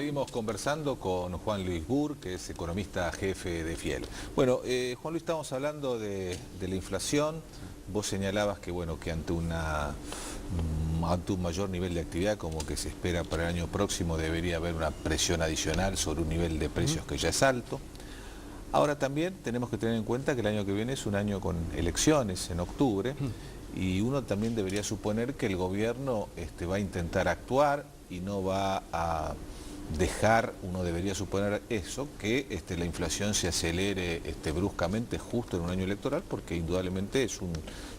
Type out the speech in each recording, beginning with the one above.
Seguimos conversando con Juan Luis Burr, que es economista jefe de Fiel. Bueno, Juan Luis, estamos hablando de la inflación. Vos señalabas que, bueno, que ante un mayor nivel de actividad, como que se espera para el año próximo, debería haber una presión adicional sobre un nivel de precios que ya es alto. Ahora también tenemos que tener en cuenta que el año que viene es un año con elecciones en octubre, y uno también debería suponer que el gobierno va a intentar actuar y no va a dejar, uno debería suponer eso, que la inflación se acelere bruscamente justo en un año electoral, porque indudablemente es un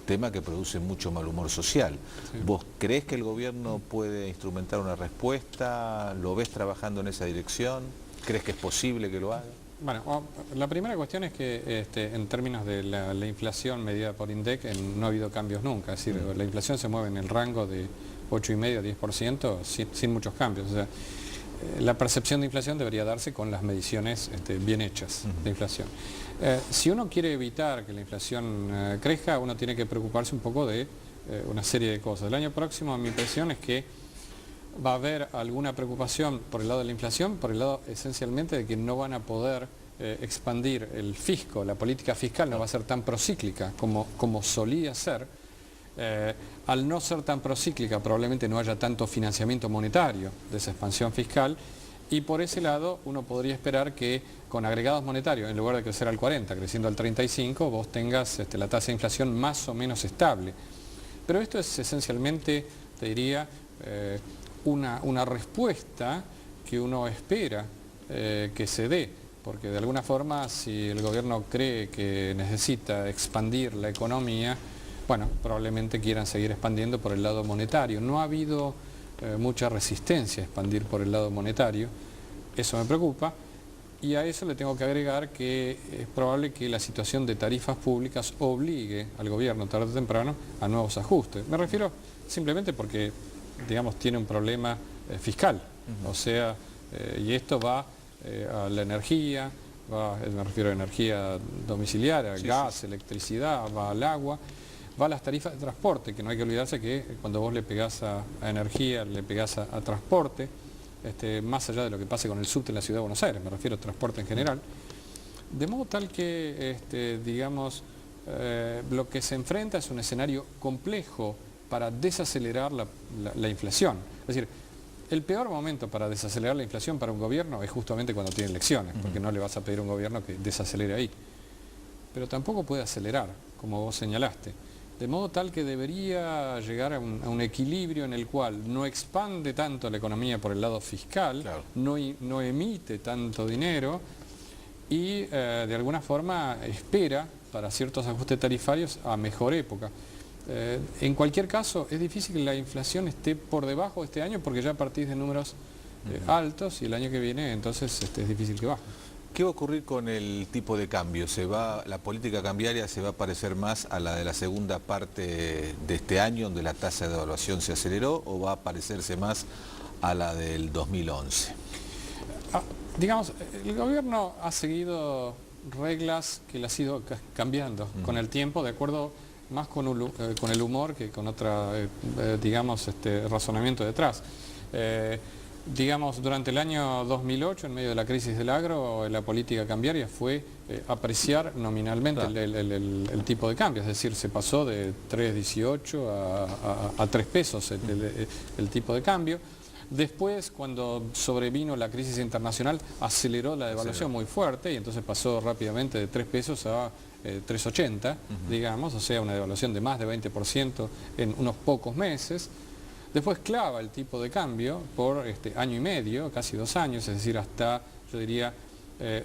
tema que produce mucho mal humor social. Sí. ¿Vos creés que el gobierno puede instrumentar una respuesta? ¿Lo ves trabajando en esa dirección? ¿Crees que es posible que lo haga? Bueno, la primera cuestión es que en términos de la inflación medida por INDEC no ha habido cambios nunca. Es decir, la inflación se mueve en el rango de 8,5-10% sin muchos cambios. O sea, la percepción de inflación debería darse con las mediciones bien hechas de inflación. Si uno quiere evitar que la inflación crezca, uno tiene que preocuparse un poco de una serie de cosas. El año próximo, mi impresión es que va a haber alguna preocupación por el lado de la inflación, por el lado esencialmente de que no van a poder expandir el fisco, la política fiscal no va a ser tan procíclica como solía ser. Al no ser tan procíclica probablemente no haya tanto financiamiento monetario de esa expansión fiscal, y por ese lado uno podría esperar que con agregados monetarios, en lugar de crecer al 40, creciendo al 35, vos tengas la tasa de inflación más o menos estable. Pero esto es esencialmente, te diría, una respuesta que uno espera que se dé, porque de alguna forma si el gobierno cree que necesita expandir la economía, bueno, probablemente quieran seguir expandiendo por el lado monetario. No ha habido mucha resistencia a expandir por el lado monetario, eso me preocupa, y a eso le tengo que agregar que es probable que la situación de tarifas públicas obligue al gobierno tarde o temprano a nuevos ajustes. Me refiero simplemente porque, digamos, tiene un problema fiscal, o sea, y esto va a la energía, me refiero a energía domiciliaria, gas, electricidad, va al agua, va a las tarifas de transporte, que no hay que olvidarse que cuando vos le pegás a energía, le pegás a transporte, más allá de lo que pase con el subte en la Ciudad de Buenos Aires, me refiero a transporte en general, de modo tal que, digamos, lo que se enfrenta es un escenario complejo para desacelerar la inflación. Es decir, el peor momento para desacelerar la inflación para un gobierno es justamente cuando tiene elecciones, porque no le vas a pedir a un gobierno que desacelere ahí. Pero tampoco puede acelerar, como vos señalaste. De modo tal que debería llegar a un equilibrio en el cual no expande tanto la economía por el lado fiscal, claro, no emite tanto dinero y de alguna forma espera para ciertos ajustes tarifarios a mejor época. En cualquier caso, es difícil que la inflación esté por debajo este año porque ya partís de números altos y el año que viene entonces es difícil que baje. ¿Qué va a ocurrir con el tipo de cambio? ¿La política cambiaria se va a parecer más a la de la segunda parte de este año, donde la tasa de devaluación se aceleró, o va a parecerse más a la del 2011? Digamos, el gobierno ha seguido reglas que las ha ido cambiando con el tiempo, de acuerdo más con el humor que con otra, digamos, razonamiento detrás. Digamos, durante el año 2008, en medio de la crisis del agro, la política cambiaria fue apreciar nominalmente el tipo de cambio, es decir, se pasó de 3,18 a 3 pesos el tipo de cambio. Después, cuando sobrevino la crisis internacional, aceleró la devaluación muy fuerte y entonces pasó rápidamente de 3 pesos a 3,80, digamos, o sea, una devaluación de más de 20% en unos pocos meses. Después clava el tipo de cambio por año y medio, casi 2 años, es decir, hasta, yo diría,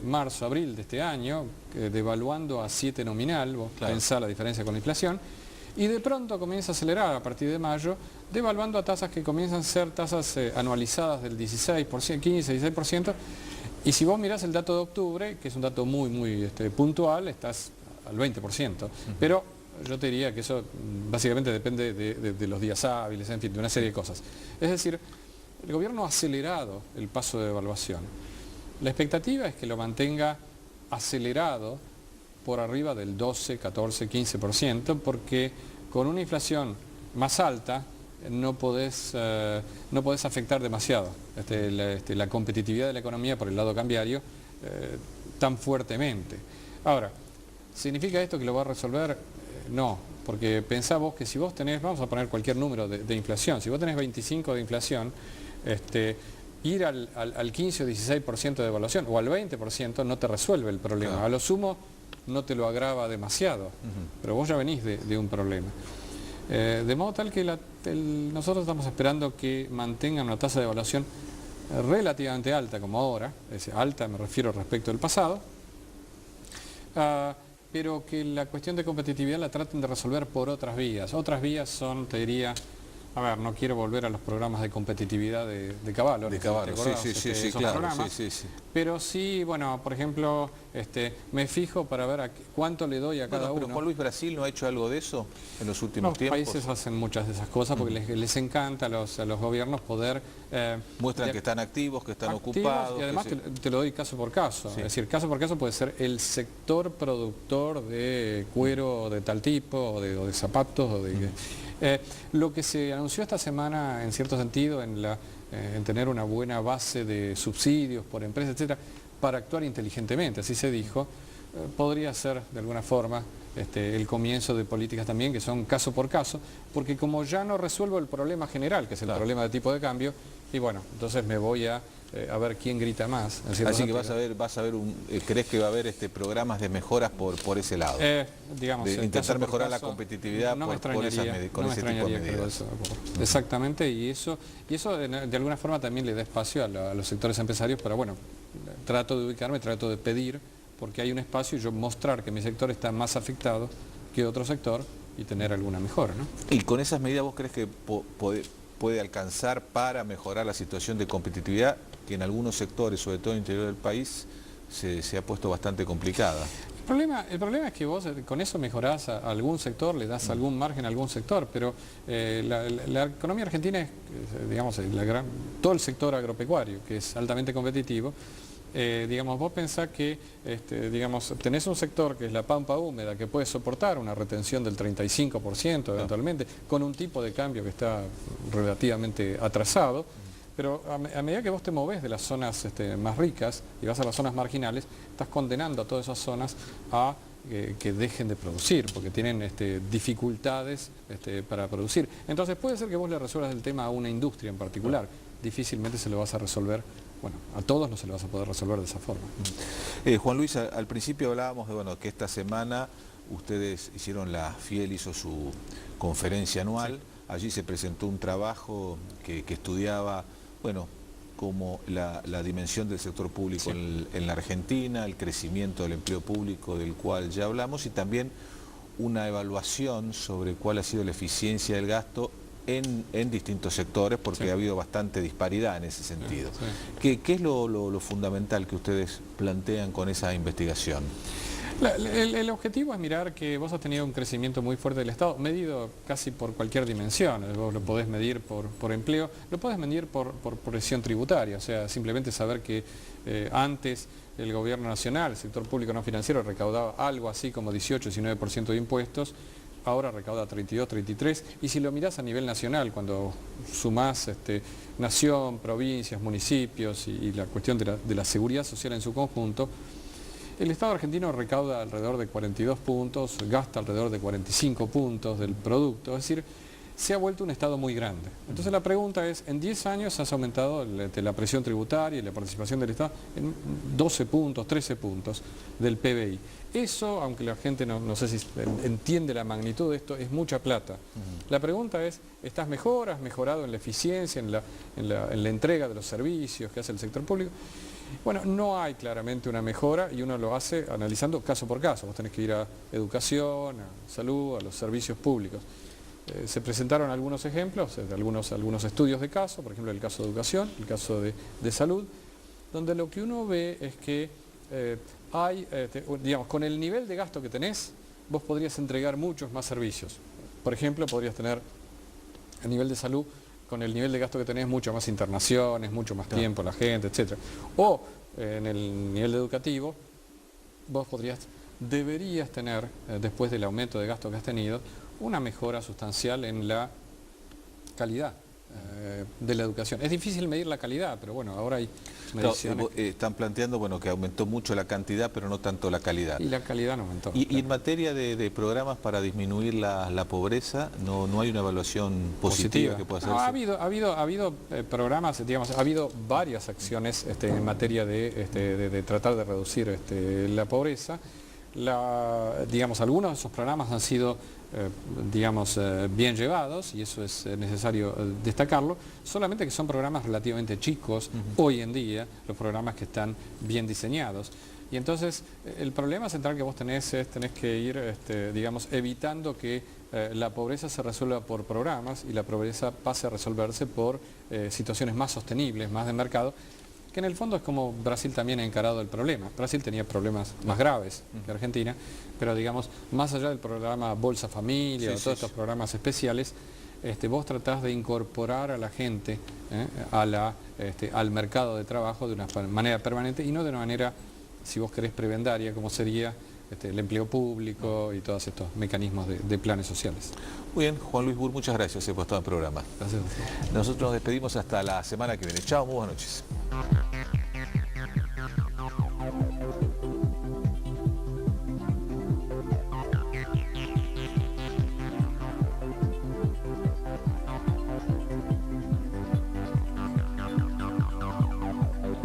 marzo, abril de este año, devaluando a 7 nominal, vos pensá la diferencia con la inflación, y de pronto comienza a acelerar a partir de mayo, devaluando a tasas que comienzan a ser tasas anualizadas del 16%, 15, 16%, y si vos mirás el dato de octubre, que es un dato muy puntual, estás al 20%, pero yo te diría que eso básicamente depende de los días hábiles, en fin, de una serie de cosas. Es decir, el gobierno ha acelerado el paso de devaluación. La expectativa es que lo mantenga acelerado por arriba del 12, 14, 15%, porque con una inflación más alta, no podés afectar demasiado la competitividad de la economía por el lado cambiario tan fuertemente. Ahora, ¿significa esto que lo va a resolver? No, porque pensá vos que si vos tenés, vamos a poner cualquier número de inflación, si vos tenés 25 de inflación, ir al 15 o 16% de devaluación o al 20% no te resuelve el problema. Claro. A lo sumo no te lo agrava demasiado, pero vos ya venís de un problema. De modo tal que nosotros estamos esperando que mantengan una tasa de devaluación relativamente alta como ahora, es decir, alta me refiero respecto del pasado, pero que la cuestión de competitividad la traten de resolver por otras vías. Otras vías son, te diría, a ver, no quiero volver a los programas de competitividad de Cavallo. De Cavallo, sí, claro. Pero sí, bueno, por ejemplo, me fijo para ver cuánto le doy a cada uno. Pero Juan Luis, ¿Brasil no ha hecho algo de eso en los últimos tiempos? Los países hacen muchas de esas cosas porque les encanta a los gobiernos poder... muestran que están activos, que están ocupados. Y además te lo doy caso por caso. Sí. Es decir, caso por caso puede ser el sector productor de cuero de tal tipo, o de zapatos, o de... lo que se anunció esta semana, en cierto sentido, en tener una buena base de subsidios por empresas, etcétera, para actuar inteligentemente, así se dijo, podría ser de alguna forma el comienzo de políticas también que son caso por caso, porque como ya no resuelvo el problema general, que es el problema de tipo de cambio, y bueno, entonces me voy a ver quién grita más. Así que vas a ver ¿crees que va a haber programas de mejoras por ese lado? Digamos, de intentar mejorar la competitividad con ese tipo de medidas. Exactamente, y eso de alguna forma también le da espacio a los sectores empresarios para, bueno, trato de ubicarme, trato de pedir, porque hay un espacio y yo mostrar que mi sector está más afectado que otro sector y tener alguna mejora, ¿no? ¿Y con esas medidas vos crees que puede alcanzar para mejorar la situación de competitividad que en algunos sectores, sobre todo en el interior del país, se ha puesto bastante complicada? El problema es que vos con eso mejorás a algún sector, le das algún margen a algún sector, pero la economía argentina es, digamos, todo el sector agropecuario, que es altamente competitivo. Digamos, vos pensás que digamos, tenés un sector que es la pampa húmeda, que puede soportar una retención del 35% eventualmente, con un tipo de cambio que está relativamente atrasado, pero a medida que vos te movés de las zonas más ricas y vas a las zonas marginales, estás condenando a todas esas zonas a que dejen de producir, porque tienen dificultades para producir. Entonces puede ser que vos le resuelvas el tema a una industria en particular, difícilmente se lo vas a resolver. Bueno, a todos no se lo vas a poder resolver de esa forma. Juan Luis, al principio hablábamos de que esta semana ustedes FIEL hizo su conferencia anual, sí. Allí se presentó un trabajo que estudiaba, bueno, como la dimensión del sector público en la Argentina, el crecimiento del empleo público del cual ya hablamos y también una evaluación sobre cuál ha sido la eficiencia del gasto en distintos sectores, porque ha habido bastante disparidad en ese sentido. ¿Qué es lo fundamental que ustedes plantean con esa investigación? El objetivo es mirar que vos has tenido un crecimiento muy fuerte del Estado, medido casi por cualquier dimensión. Vos lo podés medir por empleo, lo podés medir por presión tributaria, o sea, simplemente saber que antes el gobierno nacional, el sector público no financiero, recaudaba algo así como 18-19% de impuestos, ahora recauda 32, 33, y si lo mirás a nivel nacional, cuando sumás nación, provincias, municipios y la cuestión de la seguridad social en su conjunto, el Estado argentino recauda alrededor de 42 puntos, gasta alrededor de 45 puntos del producto, es decir, se ha vuelto un Estado muy grande. Entonces la pregunta es, en 10 años has aumentado la presión tributaria y la participación del Estado en 12 puntos, 13 puntos del PBI. Eso, aunque la gente no sé si entiende la magnitud de esto, es mucha plata. La pregunta es, ¿estás mejor? ¿Has mejorado en la eficiencia, en la entrega de los servicios que hace el sector público? Bueno, no hay claramente una mejora y uno lo hace analizando caso por caso. Vos tenés que ir a educación, a salud, a los servicios públicos. Se presentaron algunos ejemplos, algunos estudios de caso, por ejemplo el caso de educación, el caso de salud, donde lo que uno ve es que digamos, con el nivel de gasto que tenés, vos podrías entregar muchos más servicios. Por ejemplo, podrías tener a nivel de salud, con el nivel de gasto que tenés, mucho más internaciones, mucho más tiempo la gente, etc. O en el nivel educativo, vos deberías tener, después del aumento de gasto que has tenido, una mejora sustancial en la calidad de la educación. Es difícil medir la calidad, pero bueno, ahora hay mediciones. Están planteando que aumentó mucho la cantidad, pero no tanto la calidad. Y la calidad no aumentó. Y en materia de programas para disminuir la pobreza, no hay una evaluación positiva que pueda hacerse. No, ha habido programas, digamos, ha habido varias acciones en materia de tratar de reducir la pobreza. Digamos, algunos de esos programas han sido bien llevados, y eso es necesario destacarlo, solamente que son programas relativamente chicos hoy en día, los programas que están bien diseñados. Y entonces el problema central que vos tenés que ir digamos, evitando que la pobreza se resuelva por programas y la pobreza pase a resolverse por situaciones más sostenibles, más de mercado, que en el fondo es como Brasil también ha encarado el problema. Brasil tenía problemas más graves que Argentina, pero digamos, más allá del programa Bolsa Familia o todos estos programas especiales, vos tratás de incorporar a la gente al mercado de trabajo de una manera permanente y no de una manera, si vos querés, prebendaria, como sería el empleo público y todos estos mecanismos de planes sociales. Muy bien, Juan Luis Burr, muchas gracias por estar en el programa. Gracias. Nosotros nos despedimos hasta la semana que viene. Chao, muy buenas noches.